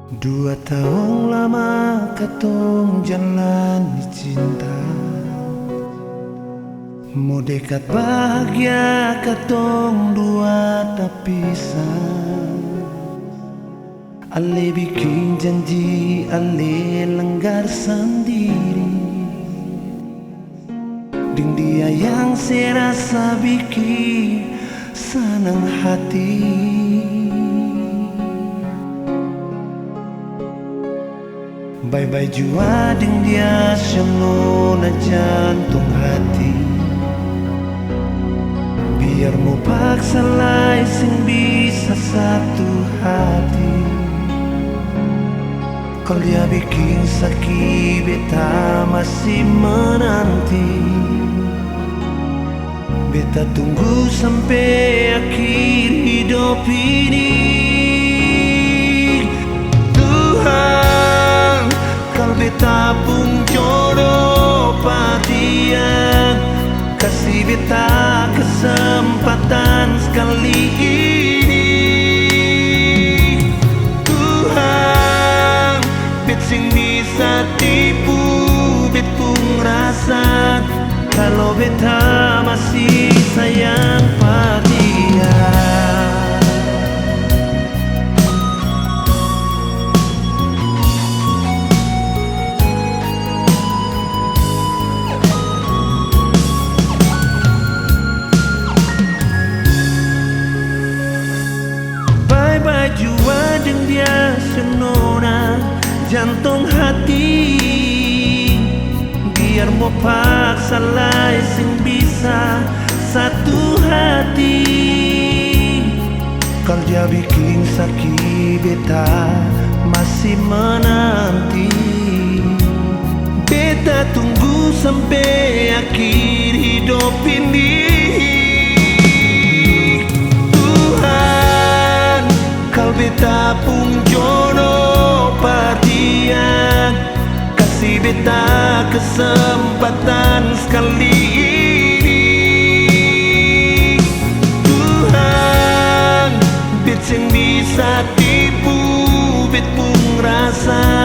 2 tahun lama katong jalani cinta, mau dekat bahagia katong dua tapisan. Ale bikin janji, ale langgar sendiri. Ding dia yang saya rasa bikin senang hati. Bye-bye jua ding dia senona jantung hati. Biar mau paksa lai sing bisa satu hati. Kalau dia bikin sakit beta masih menanti. Beta tunggu sampai akhir hidup ini. Tuhan, kalau beta pun jodoh dia, kasih beta kesempatan sekali ini. Tuhan, bet sing bisa tipu bet pun rasa kalau beta masih sayang pada dia. Bye-bye jua deng dia senona jantung hati. Biar mau paksa lai sing bisa satu hati. Kalau dia bikin sakit beta masih menanti. Beta tunggu sampai akhir hidup ini. Tuhan, kalau beta pun jodoh dia, kasih beta kesempatan sekali ini. Tuhan, bet sing bisa tipu bet pun rasa